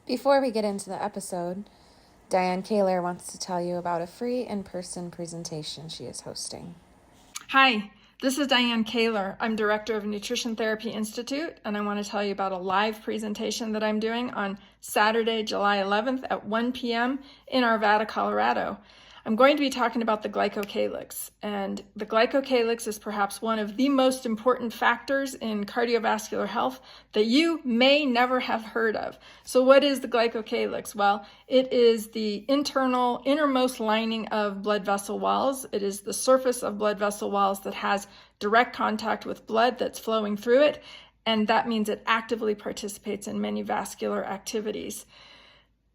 Before we get into the episode, Diane Kaler wants to tell you about a free in-person presentation she is hosting. Hi, this is Diane Kaler. I'm director of Nutrition Therapy Institute, and I want to tell you about a live presentation that I'm doing on Saturday, July 11th at 1 p.m. in Arvada, Colorado. I'm going to be talking about the glycocalyx, and the glycocalyx is perhaps one of the most important factors in cardiovascular health that you may never have heard of. So what is the glycocalyx? Well, it is the internal, innermost lining of blood vessel walls. It is the surface of blood vessel walls that has direct contact with blood that's flowing through it, and that means it actively participates in many vascular activities.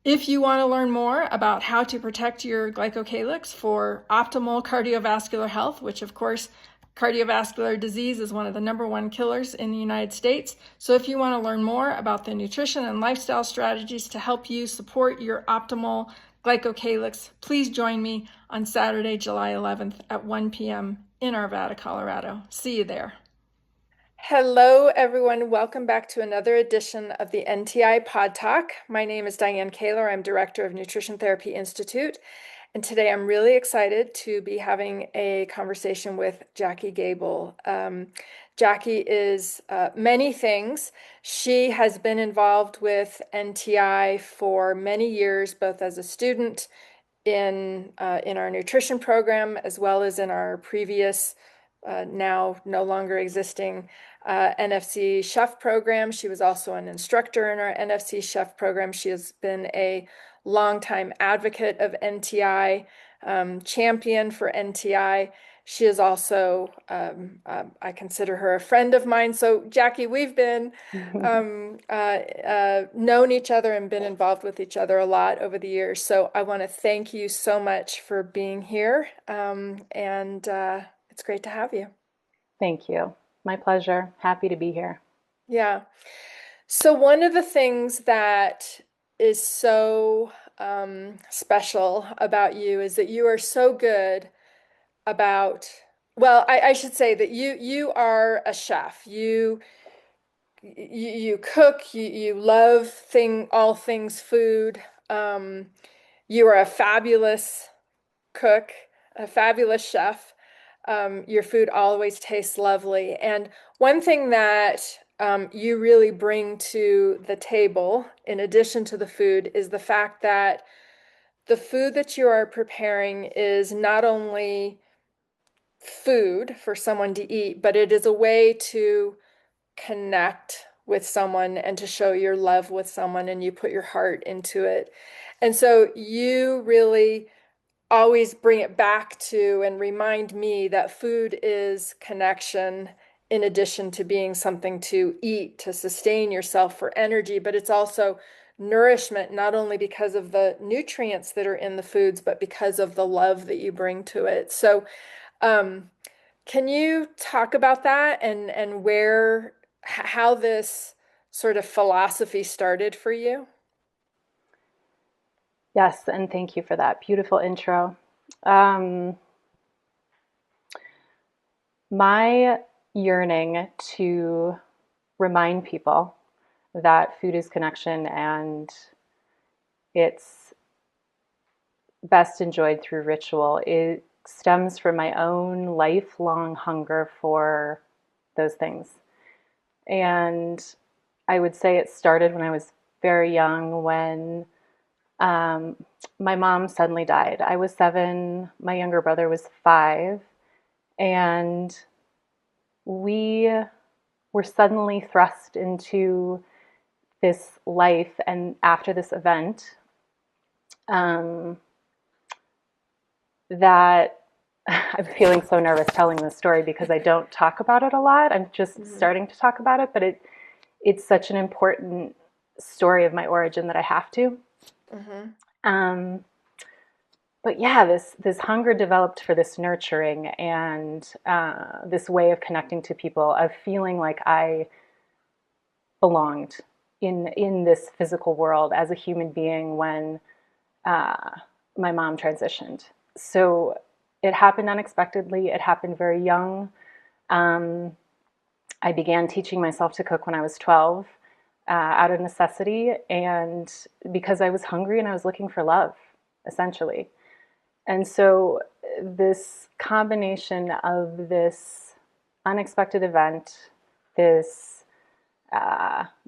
If you want to learn more about how to protect your glycocalyx for optimal cardiovascular health, which of course, cardiovascular disease is one of the #1 killers in the United States. So if you want to learn more about the nutrition and lifestyle strategies to help you support your optimal glycocalyx, please join me on Saturday, July 11th at 1 p.m. in Arvada, Colorado. See you there. Hello, everyone. Welcome back to another edition of the NTI PodTalk. My name is Diane Kaler. I'm director of Nutrition Therapy Institute. And today I'm really excited to be having a conversation with Jacqui Gabel. Jacqui is many things. She has been involved with NTI for many years, both as a student in our nutrition program, as well as in our previous, now no longer existing NFC chef program. She was also an instructor in our NFC chef program. She has been a longtime advocate of NTI, champion for NTI. She is also, I consider her a friend of mine. So Jacqui, we've been known each other and been involved with each other a lot over the years. So I want to thank you so much for being here. And it's great to have you. Thank you. My pleasure. Happy to be here. Yeah. So one of the things that is so special about you is that you are so good about, well, I should say that you are a chef. You cook, you love all things food. You are a fabulous cook, a fabulous chef. Your food always tastes lovely. And one thing that you really bring to the table, in addition to the food, is the fact that the food that you are preparing is not only food for someone to eat, but it is a way to connect with someone and to show your love with someone, and you put your heart into it. And so you really always bring it back to and remind me that food is connection in addition to being something to eat to sustain yourself for energy, but it's also nourishment, not only because of the nutrients that are in the foods, but because of the love that you bring to it. So can you talk about that and how this sort of philosophy started for you? Yes, and thank you for that beautiful intro. My yearning to remind people that food is connection and it's best enjoyed through ritual. It stems from my own lifelong hunger for those things. And I would say it started when I was very young, when my mom suddenly died. I was 7, my younger brother was 5, and we were suddenly thrust into this life. And after this event, that I'm feeling so nervous telling this story because I don't talk about it a lot. I'm just starting to talk about it, but it's such an important story of my origin that I have to. But yeah, this hunger developed for this nurturing and this way of connecting to people, of feeling like I belonged in this physical world as a human being when my mom transitioned. So it happened unexpectedly. It happened very young. I began teaching myself to cook when I was 12. out of necessity and because I was hungry and I was looking for love, essentially. And so this combination of this unexpected event, this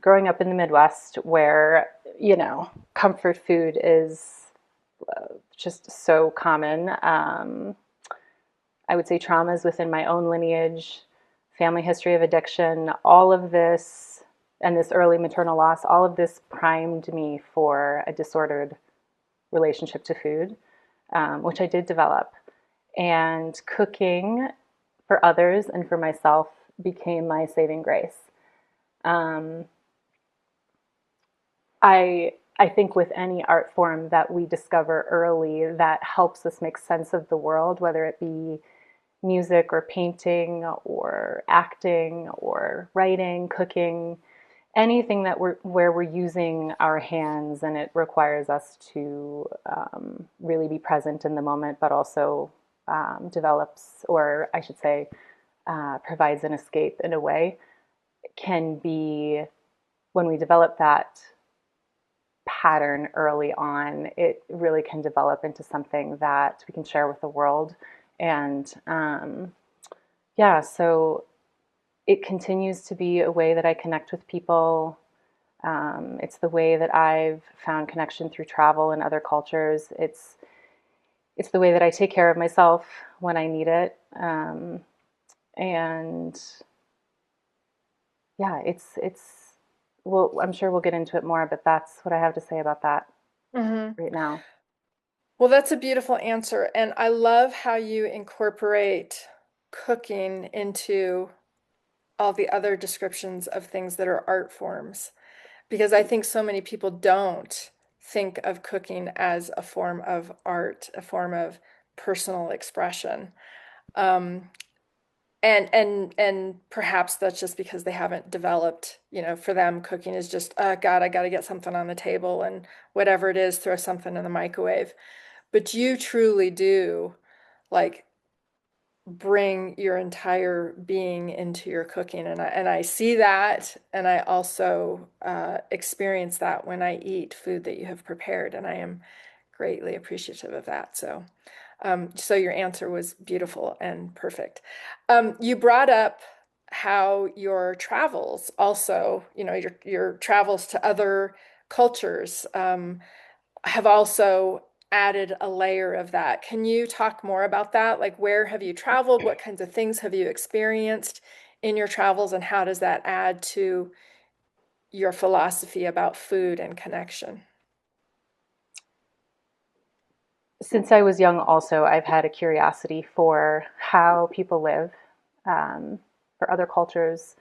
growing up in the Midwest where, comfort food is just so common. I would say traumas within my own lineage, family history of addiction, all of this, and this early maternal loss, all of this primed me for a disordered relationship to food, which I did develop. And cooking for others and for myself became my saving grace. Um, I think with any art form that we discover early that helps us make sense of the world, whether it be music or painting or acting or writing, cooking, anything that where we're using our hands and it requires us to really be present in the moment, but also develops, or I should say, provides an escape in a way, can be, when we develop that pattern early on, it really can develop into something that we can share with the world. And so it continues to be a way that I connect with people. It's the way that I've found connection through travel and other cultures. It's the way that I take care of myself when I need it. And yeah, well, I'm sure we'll get into it more, but that's what I have to say about that right now. Well, that's a beautiful answer. And I love how you incorporate cooking into all the other descriptions of things that are art forms, because I think so many people don't think of cooking as a form of art, a form of personal expression. Um, and perhaps that's just because they haven't developed, for them, cooking is just, God, I got to get something on the table and whatever it is, throw something in the microwave. But you truly do, like, bring your entire being into your cooking, and I see that, and I also experience that when I eat food that you have prepared, and I am greatly appreciative of that. So your answer was beautiful and perfect. You brought up how your travels also, your travels to other cultures, have also added a layer of that. Can you talk more about that? Like, where have you traveled? What kinds of things have you experienced in your travels? And how does that add to your philosophy about food and connection? Since I was young, also, I've had a curiosity for how people live, for other cultures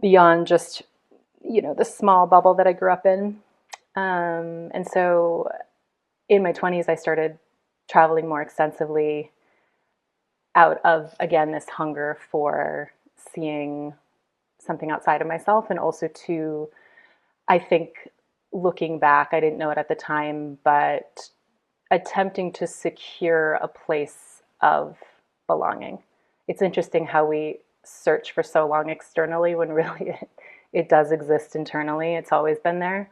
beyond just, the small bubble that I grew up in. And so in my 20s, I started traveling more extensively out of, again, this hunger for seeing something outside of myself. And also to, I think, looking back, I didn't know it at the time, but attempting to secure a place of belonging. It's interesting how we search for so long externally when really it does exist internally. It's always been there.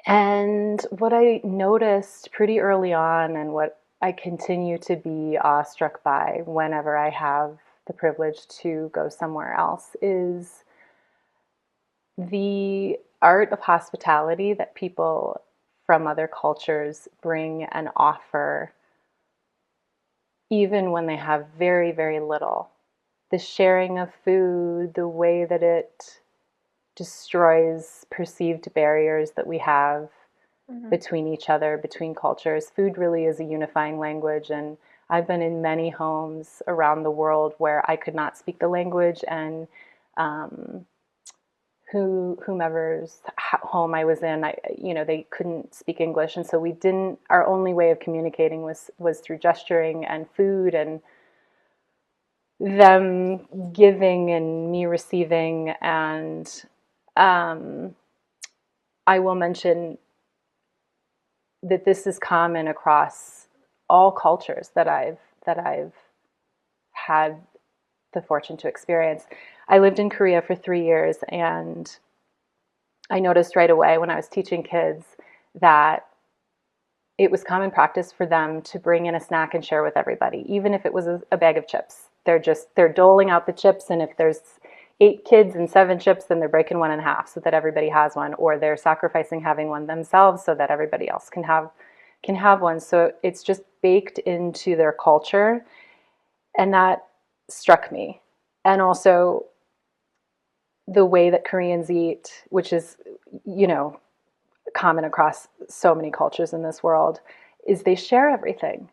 And what I noticed pretty early on, and what I continue to be awestruck by whenever I have the privilege to go somewhere else, is the art of hospitality that people from other cultures bring and offer, even when they have very, very little. The sharing of food, the way that it destroys perceived barriers that we have between each other, between cultures. Food really is a unifying language, and I've been in many homes around the world where I could not speak the language, and whomever's home I was in, they couldn't speak English, and so we didn't. Our only way of communicating was through gesturing and food, and them giving and me receiving. And I will mention that this is common across all cultures that I've had the fortune to experience. I lived in Korea for 3 years, and I noticed right away when I was teaching kids that it was common practice for them to bring in a snack and share with everybody, even if it was a bag of chips. They're doling out the chips, and if there's 8 kids and 7 chips, then they're breaking one in half so that everybody has one, or they're sacrificing having one themselves so that everybody else can have one. So it's just baked into their culture, and that struck me. And also the way that Koreans eat, which is, you know, common across so many cultures in this world, is they share everything.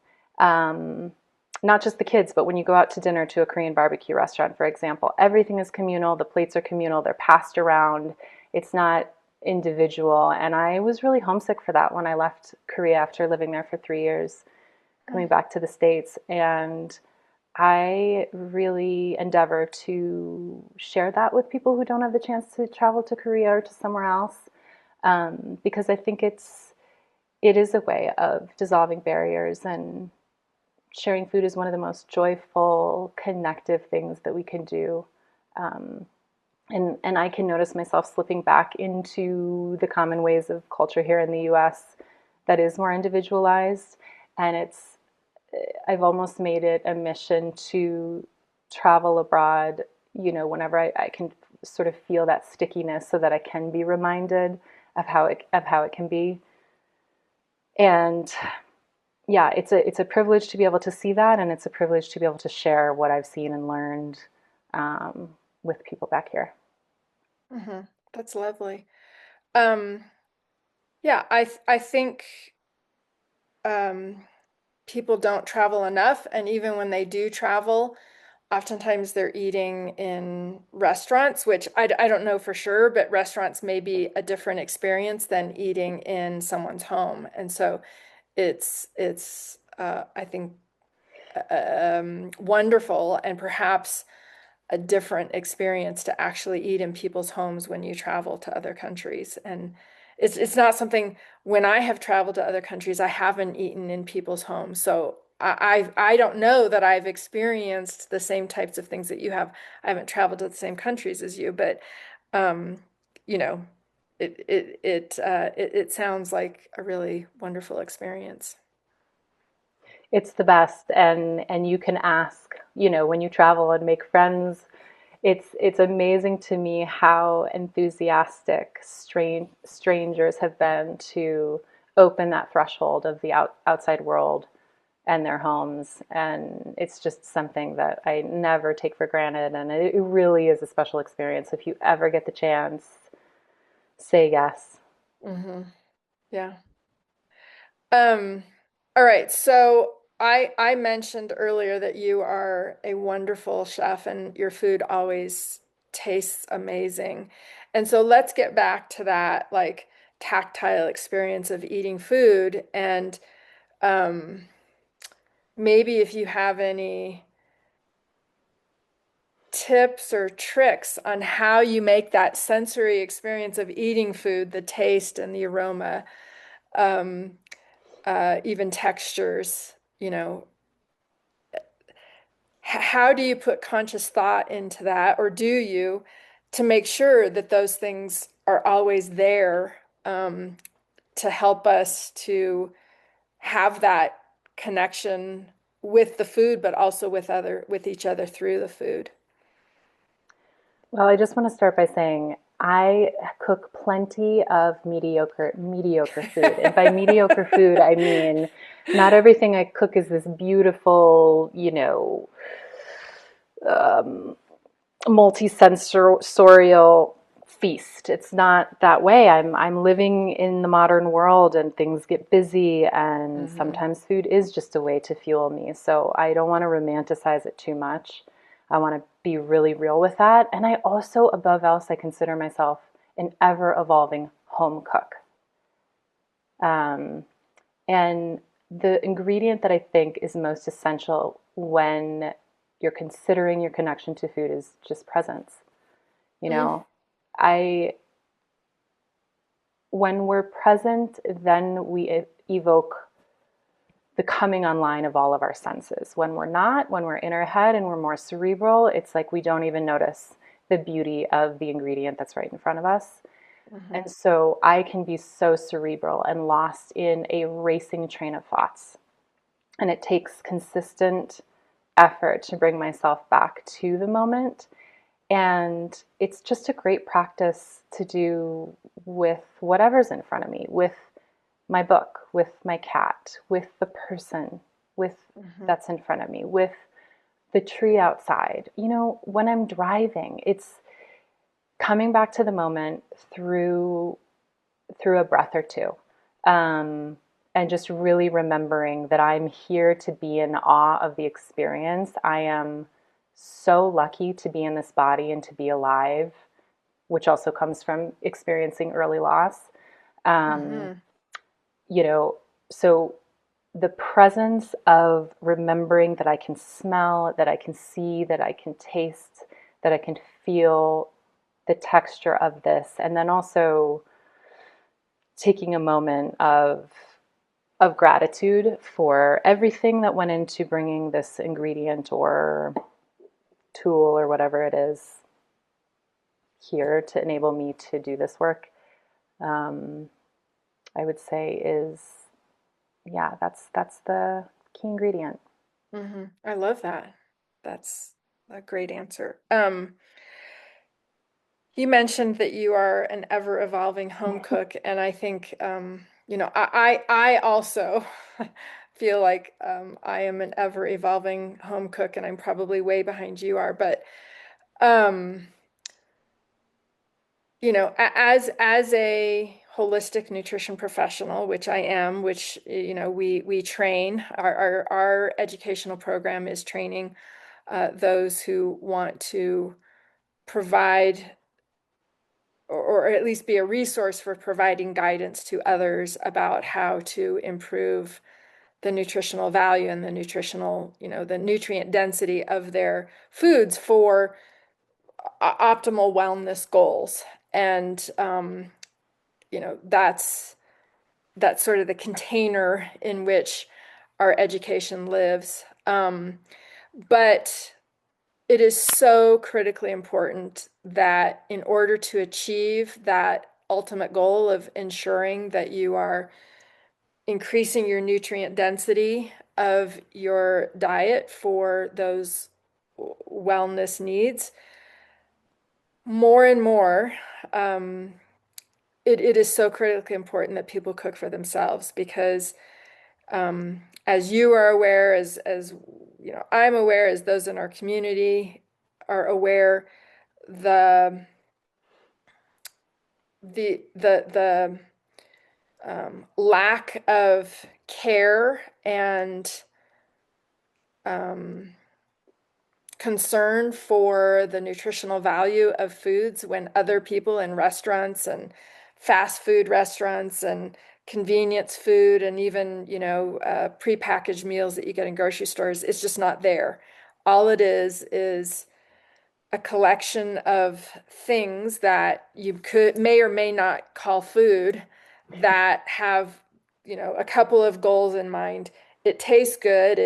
Not just the kids, but when you go out to dinner to a Korean barbecue restaurant, for example, everything is communal. The plates are communal. They're passed around. It's not individual. And I was really homesick for that when I left Korea after living there for 3 years, coming back to the States. And I really endeavor to share that with people who don't have the chance to travel to Korea or to somewhere else, because I think it is a way of dissolving barriers, and sharing food is one of the most joyful, connective things that we can do. And I can notice myself slipping back into the common ways of culture here in the U.S. that is more individualized, and I've almost made it a mission to travel abroad, you know, whenever I can sort of feel that stickiness, so that I can be reminded of how it can be. And yeah, it's a privilege to be able to see that, and it's a privilege to be able to share what I've seen and learned with people back here. Mm-hmm. That's lovely. Um, yeah, I think um, people don't travel enough, and even when they do travel, oftentimes they're eating in restaurants, which I don't know for sure, but restaurants may be a different experience than eating in someone's home. And so it's I think wonderful, and perhaps a different experience to actually eat in people's homes when you travel to other countries. And it's not something, when I have traveled to other countries, I haven't eaten in people's homes. So I don't know that I've experienced the same types of things that you have. I haven't traveled to the same countries as you, but um, you know, it sounds like a really wonderful experience. It's the best, and you can ask, you know, when you travel and make friends. It's amazing to me how enthusiastic strangers have been to open that threshold of the outside world and their homes. And it's just something that I never take for granted. And it really is a special experience. If you ever get the chance, say yes. Hmm. Yeah. Um, all right. So I mentioned earlier that you are a wonderful chef and your food always tastes amazing. And so let's get back to that like tactile experience of eating food, and um, maybe if you have any tips or tricks on how you make that sensory experience of eating food, the taste and the aroma, um, even textures, you know, how do you put conscious thought into that, or do you, to make sure that those things are always there, to help us to have that connection with the food, but also with each other through the food? Well, I just want to start by saying I cook plenty of mediocre food. And by mediocre food, I mean not everything I cook is this beautiful, you know, multi-sensorial feast. It's not that way. I'm living in the modern world, and things get busy, and Hmm. sometimes food is just a way to fuel me. So I don't want to romanticize it too much. I want to be really real with that. And I also, above else, I consider myself an ever evolving home cook. Um, and the ingredient that I think is most essential when you're considering your connection to food is just presence. You Mm. know, I when we're present, then we evoke the coming online of all of our senses. When we're in our head and we're more cerebral, it's like we don't even notice the beauty of the ingredient that's right in front of us. Mm-hmm. And so I can be so cerebral and lost in a racing train of thoughts. And it takes consistent effort to bring myself back to the moment. And it's just a great practice to do with whatever's in front of me, with my book, with my cat, with the person that's in front of me, with the tree outside. When I'm driving, it's coming back to the moment through a breath or two. And just really remembering that I'm here to be in awe of the experience. I am so lucky to be in this body and to be alive, which also comes from experiencing early loss. So the presence of remembering that I can smell, that I can see, that I can taste, that I can feel the texture of this, and then also taking a moment of gratitude for everything that went into bringing this ingredient or tool or whatever it is here to enable me to do this work, I would say is, yeah, that's the key ingredient. Mm-hmm. I love that. That's a great answer. You mentioned that you are an ever-evolving home cook, and I think I also feel like I am an ever-evolving home cook, and I'm probably way behind you are. But um, as a holistic nutrition professional, which I am, which we train, our educational program is training those who want to provide or at least be a resource for providing guidance to others about how to improve the nutritional value and the the nutrient density of their foods for optimal wellness goals. And that's sort of the container in which our education lives. But it is so critically important that in order to achieve that ultimate goal of ensuring that you are increasing your nutrient density of your diet for those wellness needs, more and more, it is so critically important that people cook for themselves because as you are aware, as I'm aware, as those in our community are aware, the the lack of care and um, concern for the nutritional value of foods when other people in restaurants and fast food restaurants and convenience food and even prepackaged meals that you get in grocery stores, it's just not there. All it is a collection of things that you may or may not call food that have a couple of goals in mind. It tastes good.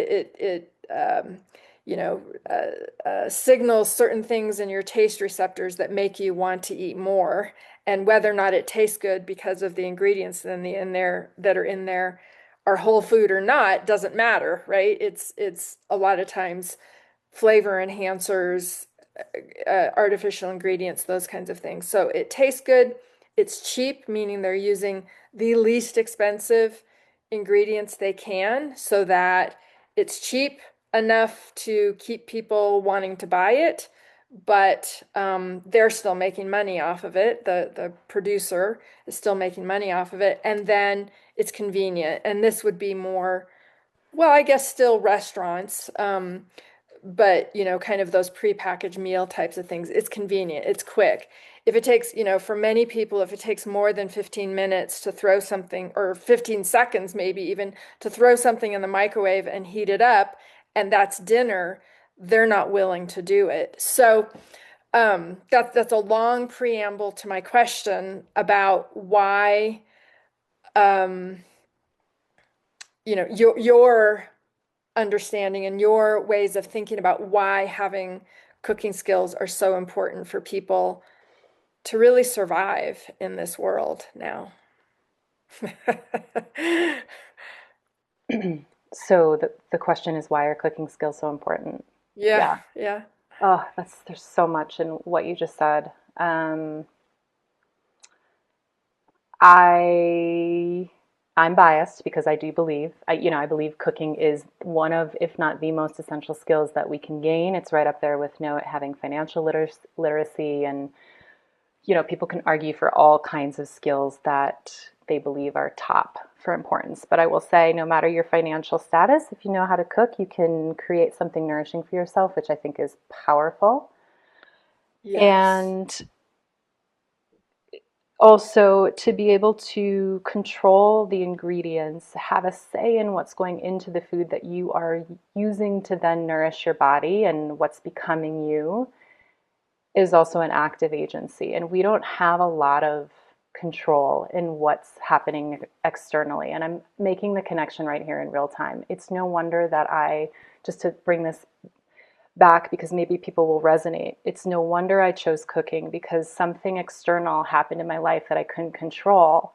Signals certain things in your taste receptors that make you want to eat more. And whether or not it tastes good because of the ingredients that are in there are whole food or not doesn't matter, right? It's a lot of times flavor enhancers, artificial ingredients, those kinds of things. So it tastes good. It's cheap, meaning they're using the least expensive ingredients they can so that it's cheap enough to keep people wanting to buy it, but they're still making money off of it. The producer is still making money off of it. And then it's convenient. And this would be more, well, I guess still restaurants, but kind of those prepackaged meal types of things. It's convenient, it's quick. If it takes, for many people, if it takes more than 15 minutes to throw something, or 15 seconds maybe even, to throw something in the microwave and heat it up, and that's dinner, they're not willing to do it. So that's a long preamble to my question about why your understanding and your ways of thinking about why having cooking skills are so important for people to really survive in this world now. So the question is, why are cooking skills so important? Yeah, Yeah. yeah. Oh, there's so much in what you just said. Um, I I'm biased because I do believe I believe cooking is one of, if not the most essential skills that we can gain. It's right up there with having financial literacy, and people can argue for all kinds of skills that they believe are top for importance. But I will say, no matter your financial status, if you know how to cook, you can create something nourishing for yourself, which I think is powerful. Yes. And also, to be able to control the ingredients, have a say in what's going into the food that you are using to then nourish your body and what's becoming you, is also an active agency. And we don't have a lot of control in what's happening externally. And I'm making the connection right here in real time. It's no wonder that just to bring this back because maybe people will resonate, it's no wonder I chose cooking, because something external happened in my life that I couldn't control.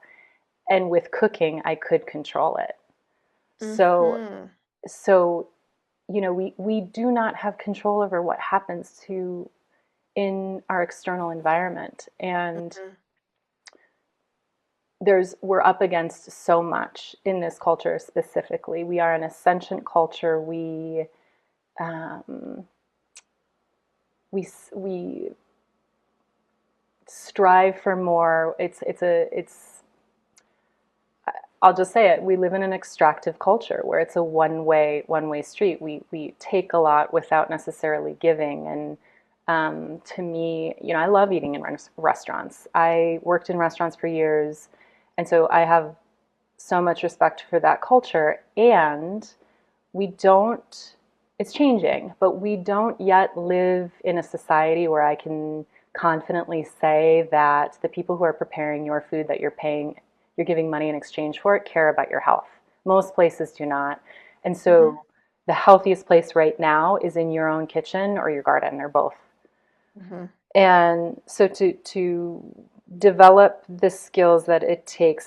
And with cooking, I could control it. So, Mm-hmm. so, we do not have control over what happens to in our external environment. And Mm-hmm. we're up against so much in this culture. Specifically, we are an ascension culture. Um, we strive for more. I'll just say it. We live in an extractive culture where it's a one way street. We take a lot without necessarily giving. And to me, I love eating in restaurants. I worked in restaurants for years, and so I have so much respect for that culture. And we don't. It's changing, but we don't yet live in a society where I can confidently say that the people who are preparing your food that you're giving money in exchange for it, care about your health. Most places do not. And Mm-hmm. so the healthiest place right now is in your own kitchen or your garden, or both. Mm-hmm. And so to develop the skills that it takes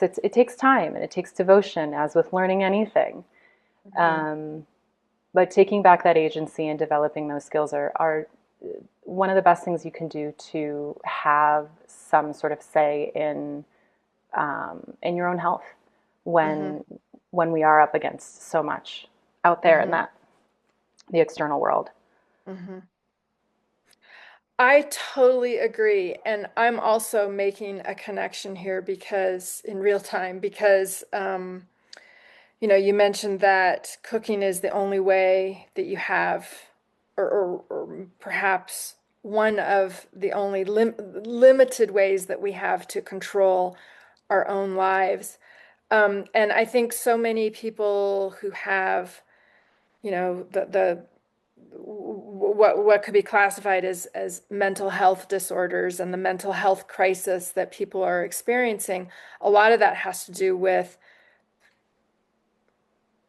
time and it takes devotion, as with learning anything. Mm-hmm. Um, but taking back that agency and developing those skills are one of the best things you can do to have some sort of say in your own health Mm-hmm. when we are up against so much out there in Mm-hmm. that the external world. Mm-hmm. I totally agree. And I'm also making a connection here because in real time, because you mentioned that cooking is the only way that you have, or perhaps one of the only limited ways that we have to control our own lives. And I think so many people who have, the what could be classified as mental health disorders and the mental health crisis that people are experiencing, a lot of that has to do with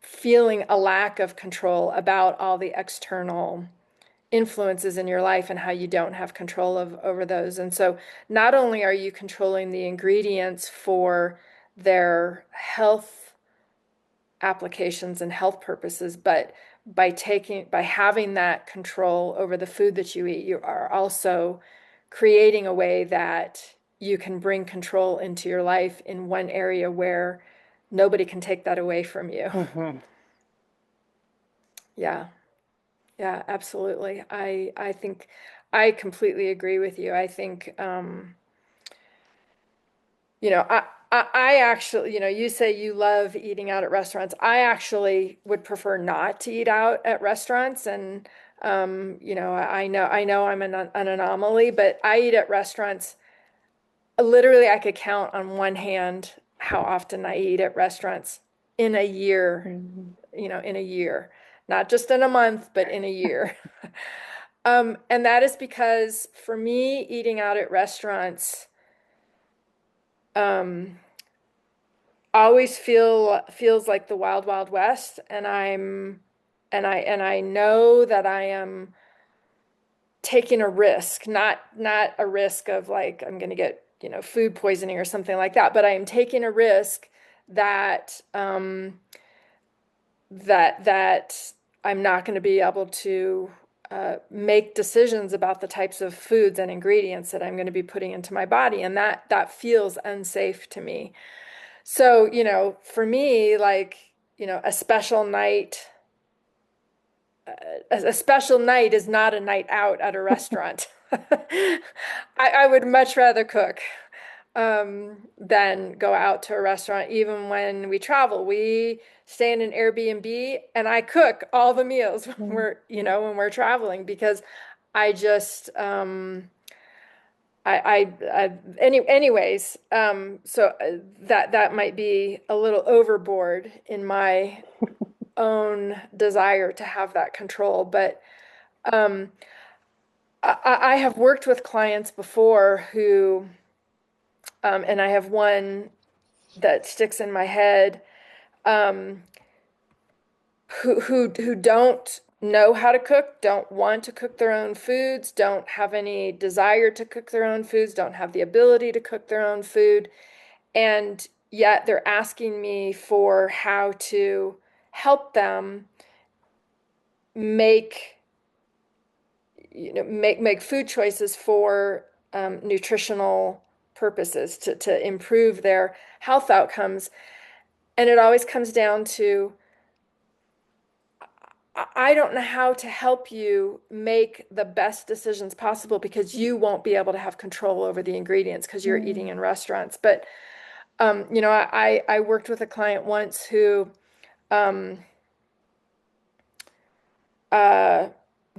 feeling a lack of control about all the external influences in your life and how you don't have control over those. And so not only are you controlling the ingredients for their health applications and health purposes, but by having that control over the food that you eat, you are also creating a way that you can bring control into your life in one area where nobody can take that away from you. Mm-hmm. Yeah. Yeah, absolutely. I think I completely agree with you. I think you know, I actually, you say you love eating out at restaurants. I actually would prefer not to eat out at restaurants. And, I know I'm an anomaly, but I eat at restaurants. Literally, I could count on one hand how often I eat at restaurants in a year, Mm-hmm. in a year, not just in a month, but in a year. And that is because for me, eating out at restaurants, um, always feels like the wild, wild west, and I know that I am taking a risk, not a risk of like I'm going to get, food poisoning or something like that, but I am taking a risk that that I'm not going to be able to make decisions about the types of foods and ingredients that I'm going to be putting into my body, and that feels unsafe to me. So, for me, like, a special night, a special night is not a night out at a restaurant. I would much rather cook than go out to a restaurant. Even when we travel, we stay in an Airbnb and I cook all the meals when Mm. we're traveling because I just, anyways, so that might be a little overboard in my own desire to have that control, but um, I have worked with clients before who, and I have one that sticks in my head, um, who don't know how to cook, don't want to cook their own foods, don't have any desire to cook their own foods, don't have the ability to cook their own food, and yet they're asking me for how to help them make make food choices for nutritional purposes to improve their health outcomes. And it always comes down to I don't know how to help you make the best decisions possible because you won't be able to have control over the ingredients because you're eating Mm. in restaurants. But I worked with a client once who um, uh,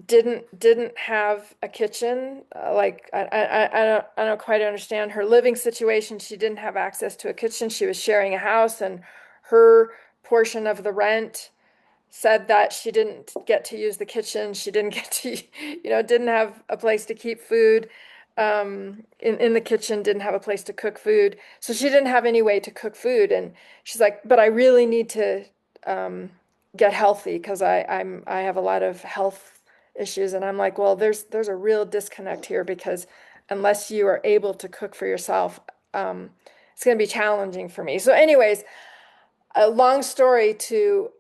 didn't have a kitchen. Like I don't quite understand her living situation. She didn't have access to a kitchen. She was sharing a house, and her portion of the rent said that she didn't get to use the kitchen. She didn't get to, didn't have a place to keep food in the kitchen, didn't have a place to cook food. So she didn't have any way to cook food. And she's like, but I really need to um, get healthy because I have a lot of health issues. And I'm like, well, there's a real disconnect here because unless you are able to cook for yourself, it's going to be challenging for me. So anyways, a long story to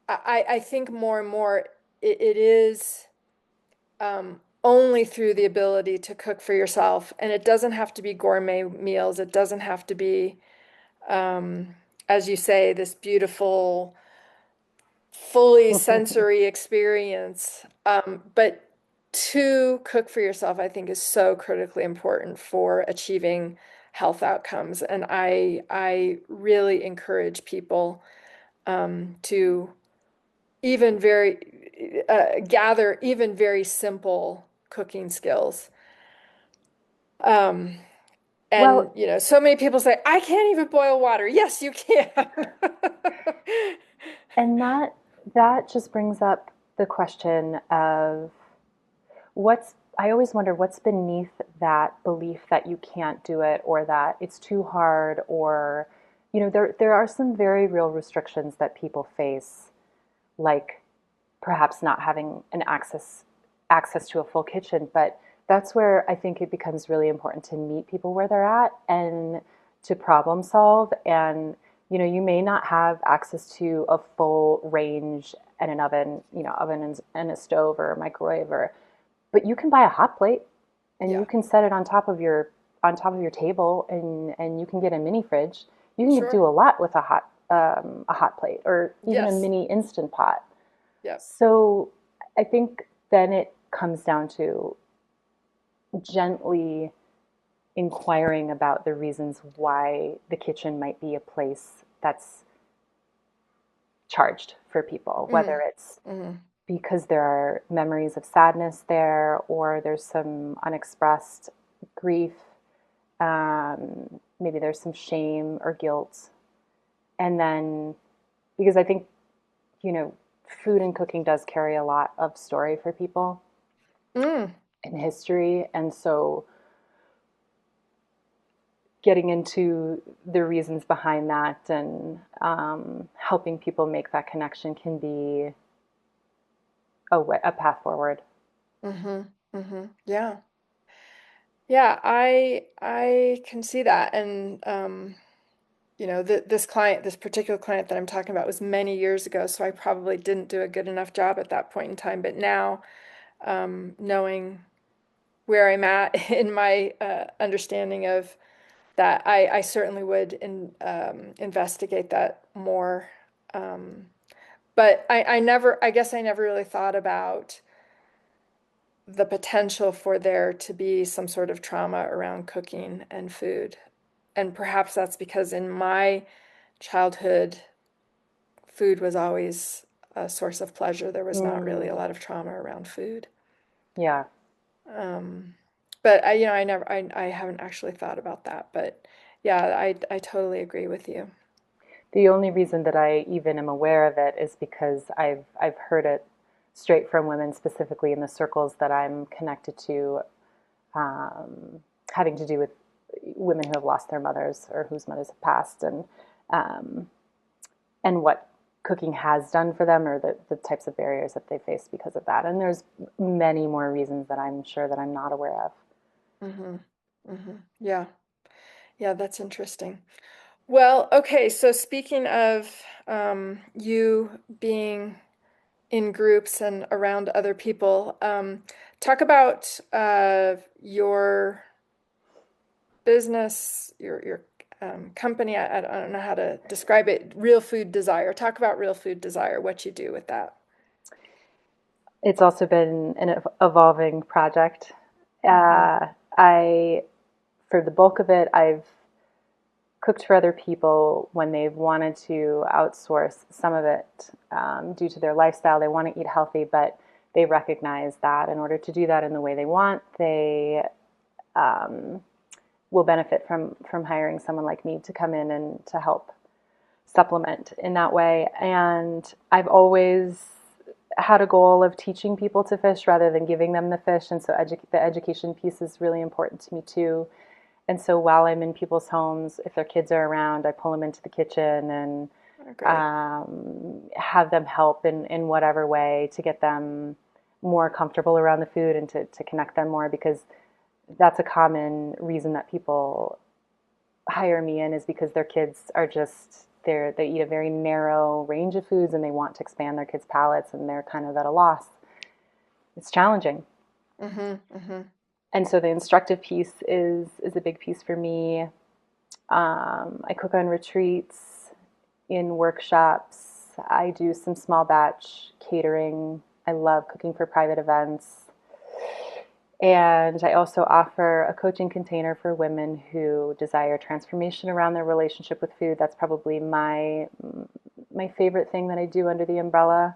I think more and more it is only through the ability to cook for yourself. And it doesn't have to be gourmet meals. It doesn't have to be, as you say, this beautiful, fully sensory experience. But to cook for yourself, I think is so critically important for achieving health outcomes. And I really encourage people to even gather even very simple cooking skills. Um, and Well, so many people say, I can't even boil water. Yes, you can. and that just brings up the question of I always wonder what's beneath that belief that you can't do it or that it's too hard or there are some very real restrictions that people face, like perhaps not having an access to a full kitchen, but that's where I think it becomes really important to meet people where they're at and to problem solve. And you may not have access to a full range and an oven, and a stove or a microwave, but you can buy a hot plate and Yeah, you can set it on top of your table, and you can get a mini fridge. You can sure. do a lot with a hot plate or even a Yes. mini instant pot. Yep. So I think then it comes down to gently inquiring about the reasons why the kitchen might be a place that's charged for people, whether Mm, it's mm, because there are memories of sadness there or there's some unexpressed grief. Maybe there's some shame or guilt. And then, because I think, you know, food and cooking does carry a lot of story for people mm. in history. And so getting into the reasons behind that and helping people make that connection can be a path forward. Yeah. Yeah, I can see that. And this particular client that I'm talking about was many years ago, so I probably didn't do a good enough job at that point in time. But now, knowing where I'm at in my understanding of that, I certainly would investigate that more. But I guess I never really thought about the potential for there to be some sort of trauma around cooking and food. And perhaps that's because in my childhood, food was always a source of pleasure. There was not really a lot of trauma around food. Yeah. Um, but I haven't actually thought about that. But yeah, I totally agree with you. The only reason that I even am aware of it is because I've heard it straight from women, specifically in the circles that I'm connected to, um, having to do with women who have lost their mothers or whose mothers have passed, um, and what cooking has done for them, or the types of barriers that they face because of that. And there's many more reasons that I'm sure that I'm not aware of. Hmm. Yeah. Yeah, that's interesting. Well, okay, so speaking of you being in groups and around other people, talk about your business, your company. I don't know how to describe it. Real Food Desire. Talk about Real Food Desire, what you do with that. It's also been an evolving project. Hmm. I, for the bulk of it, I've cooked for other people when they've wanted to outsource some of it due to their lifestyle. They want to eat healthy, but they recognize that in order to do that in the way they want, they um, will benefit from hiring someone like me to come in and to help supplement in that way. And I've always had a goal of teaching people to fish rather than giving them the fish, and so the education piece is really important to me too. And so while I'm in people's homes, if their kids are around, I pull them into the kitchen and Oh, great. have them help in whatever way to get them more comfortable around the food and to connect them more, because that's a common reason that people hire me in, is because their kids are just they eat a very narrow range of foods and they want to expand their kids' palates, and they're kind of at a loss. It's challenging. Hmm. Hmm. And so the instructive piece is a big piece for me. I cook on retreats, in workshops. I do some small batch catering. I love cooking for private events. And I also offer a coaching container for women who desire transformation around their relationship with food. That's probably my favorite thing that I do under the umbrella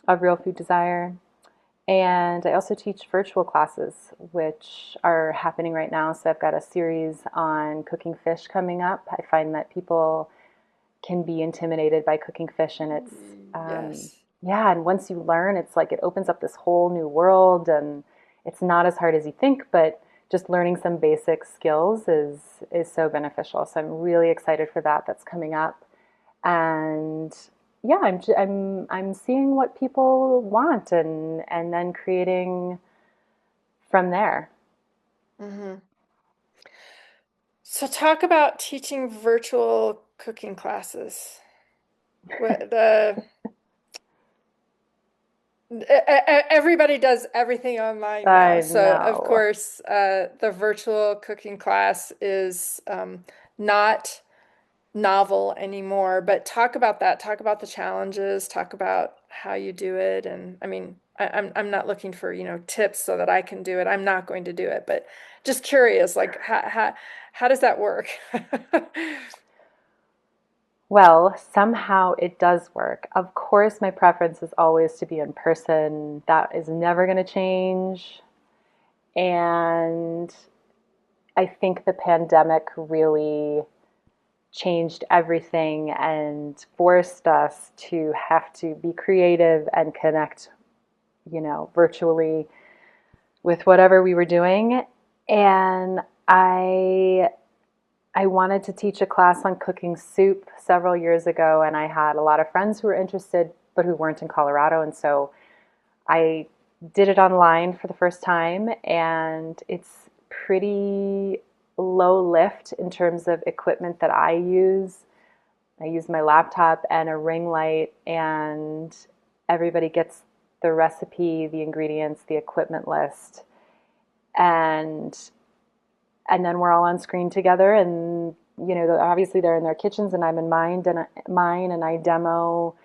of Real Food Desire. And I also teach virtual classes, which are happening right now. So I've got a series on cooking fish coming up. I find that people can be intimidated by cooking fish, and it's Yes. yeah, and once you learn, it's like it opens up this whole new world, and it's not as hard as you think, but just learning some basic skills is so beneficial. So I'm really excited for that. That's coming up. And yeah, I'm seeing what people want, and then creating from there. Hmm. So talk about teaching virtual cooking classes. What the Everybody does everything online now. I So of know. course, the virtual cooking class is not novel anymore. But talk about that. Talk about the challenges. Talk about how you do it. And I mean, I'm not looking for, tips so that I can do it. I'm not going to do it. But just curious, like how does that work? Well, somehow it does work. Of course, my preference is always to be in person. That is never going to change. And I think the pandemic really changed everything and forced us to have to be creative and connect, virtually with whatever we were doing. And I I wanted to teach a class on cooking soup several years ago, and I had a lot of friends who were interested, but who weren't in Colorado. And so I did it online for the first time, and it's pretty low lift in terms of equipment that I use. I use my laptop and a ring light, and everybody gets the recipe, the ingredients, the equipment list, and then we're all on screen together. And obviously they're in their kitchens, and I'm in mine, and I demo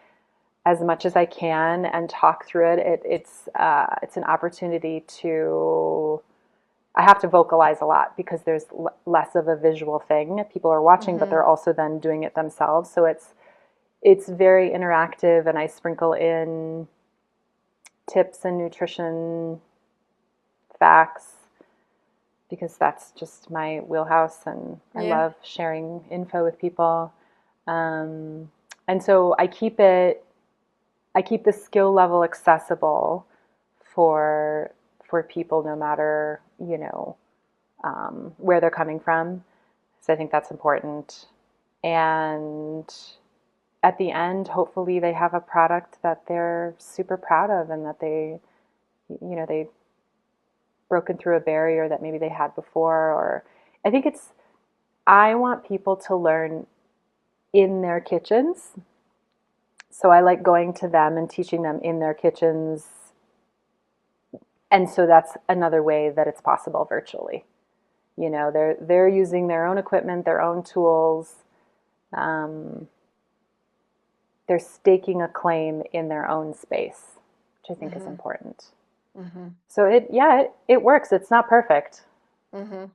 as much as I can and talk through it. It's an opportunity to. I have to vocalize a lot because there's less of a visual thing. People are watching, but they're also then doing it themselves. So it's very interactive, and I sprinkle in tips and nutrition facts because that's just my wheelhouse, and I love sharing info with people. And so I keep the skill level accessible for people, no matter where they're coming from. So I think that's important. And at the end, hopefully they have a product that they're super proud of, and that they broken through a barrier that maybe they had before. Or I want people to learn in their kitchens. So I like going to them and teaching them in their kitchens. And so that's another way that it's possible virtually. They're using their own equipment, their own tools. They're staking a claim in their own space, which I think is important. So it works. It's not perfect. Yeah.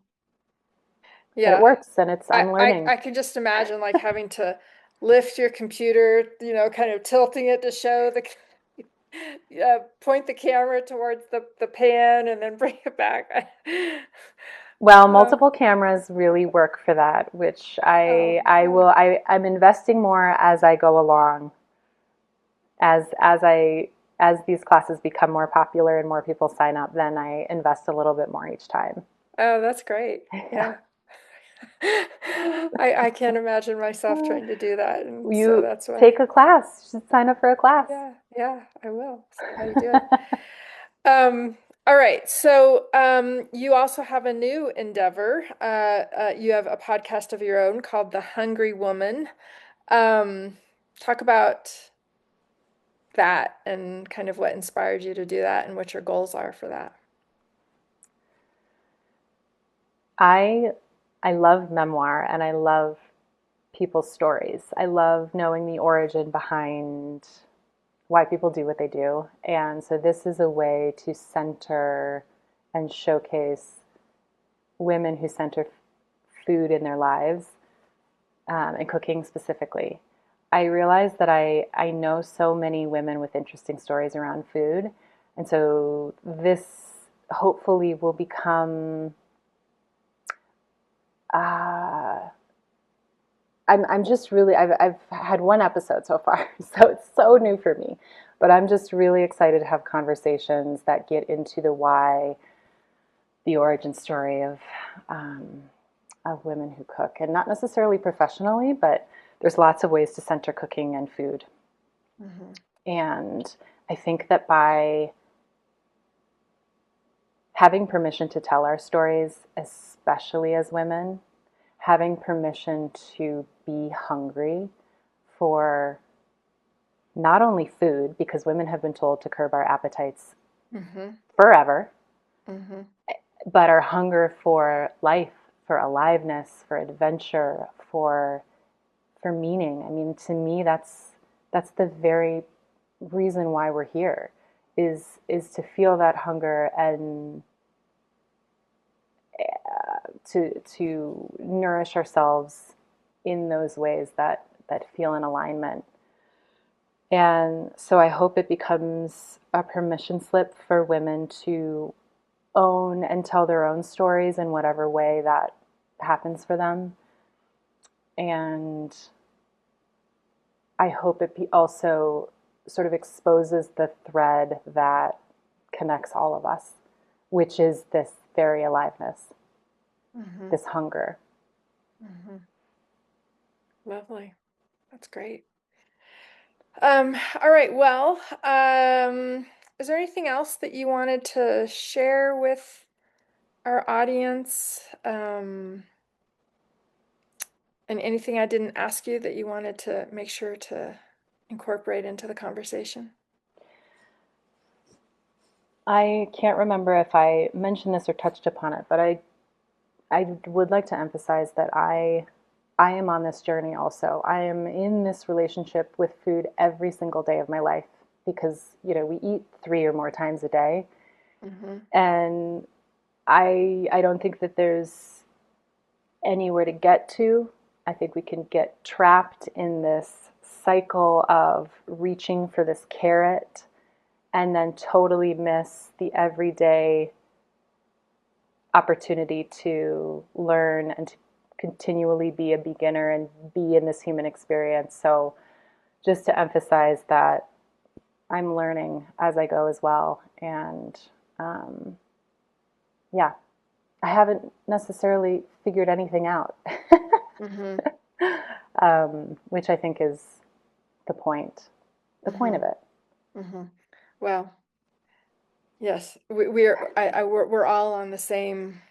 But it works, and I'm learning. I can just imagine like having to lift your computer, kind of tilting it to show point the camera towards the pan and then bring it back. Well, multiple cameras really work for that, which I'm investing more as I go along. As these classes become more popular and more people sign up, then I invest a little bit more each time. Oh, that's great. Yeah. I can't imagine myself trying to do that. And so You that's why. take a class. You should sign up for a class. Yeah, I will. See how you do it. All right. So you also have a new endeavor. You have a podcast of your own called The Hungry Woman. Talk about that and kind of what inspired you to do that and what your goals are for that. I love memoir, and I love people's stories. I love knowing the origin behind why people do what they do. And so this is a way to center and showcase women who center food in their lives, and cooking specifically. I realize that I know so many women with interesting stories around food. And so this hopefully will become I'm just really, I've had one episode so far, so it's so new for me, but I'm just really excited to have conversations that get into the why, the origin story of women who cook, and not necessarily professionally, but there's lots of ways to center cooking and food. And I think that by having permission to tell our stories, especially as women, having permission to be hungry for not only food, because women have been told to curb our appetites forever, but our hunger for life, for aliveness, for adventure, for meaning. I mean, to me, that's the very reason why we're here, is to feel that hunger and to nourish ourselves in those ways that feel in alignment. And so I hope it becomes a permission slip for women to own and tell their own stories in whatever way that happens for them. And I hope it also sort of exposes the thread that connects all of us, which is this very aliveness, this hunger. Lovely. That's great. All right. Well, is there anything else that you wanted to share with our audience? And anything I didn't ask you that you wanted to make sure to incorporate into the conversation? I can't remember if I mentioned this or touched upon it, but I would like to emphasize that I am on this journey also. I am in this relationship with food every single day of my life because, we eat 3 or more times a day. Mm-hmm. And I don't think that there's anywhere to get to. I think we can get trapped in this cycle of reaching for this carrot and then totally miss the everyday opportunity to learn and to continually be a beginner and be in this human experience. So just to emphasize that I'm learning as I go as well. And yeah, I haven't necessarily figured anything out, Mm-hmm. which I think is the point of it. Mm-hmm. Well, yes, we're all on the same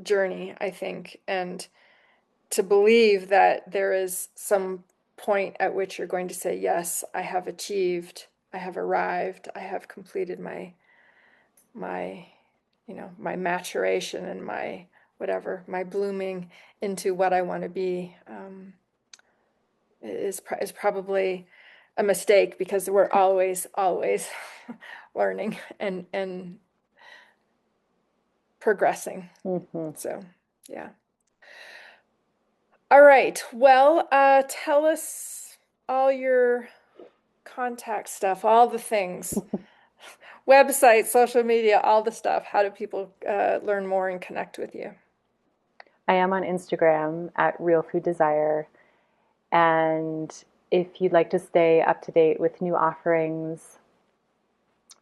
journey, I think, and to believe that there is some point at which you're going to say, yes, I have achieved, I have arrived, I have completed my my maturation and my whatever, my blooming into what I want to be, is probably a mistake, because we're always learning and progressing. Mm-hmm. So, yeah. All right. Well, tell us all your contact stuff, all the things, website, social media, all the stuff. How do people learn more and connect with you? I am on Instagram at Real Food Desire. And if you'd like to stay up to date with new offerings,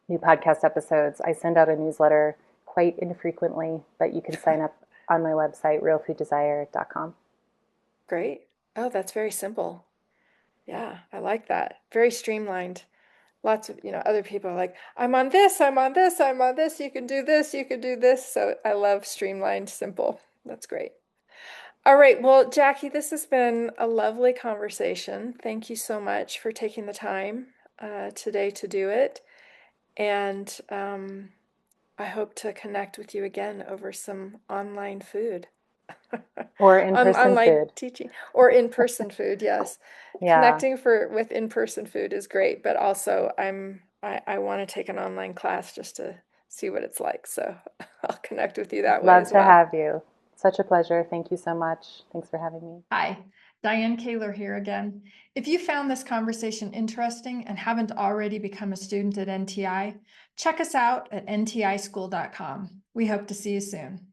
new podcast episodes, I send out a newsletter quite infrequently, but you can sign up on my website, realfooddesire.com. Great. Oh, that's very simple. Yeah, I like that. Very streamlined. Lots of, other people are like, I'm on this, I'm on this, I'm on this, you can do this, you can do this. So I love streamlined, simple. That's great. All right. Well, Jacqui, this has been a lovely conversation. Thank you so much for taking the time today to do it. And I hope to connect with you again over some online food. Or in-person Online food. teaching or in-person food, yes. Yeah. Connecting with in-person food is great, but also I want to take an online class just to see what it's like. So I'll connect with you that way Love as to well. have you. Such a pleasure. Thank you so much. Thanks for having me. Hi, Diane Kaler here again. If you found this conversation interesting and haven't already become a student at NTI, check us out at ntischool.com. We hope to see you soon.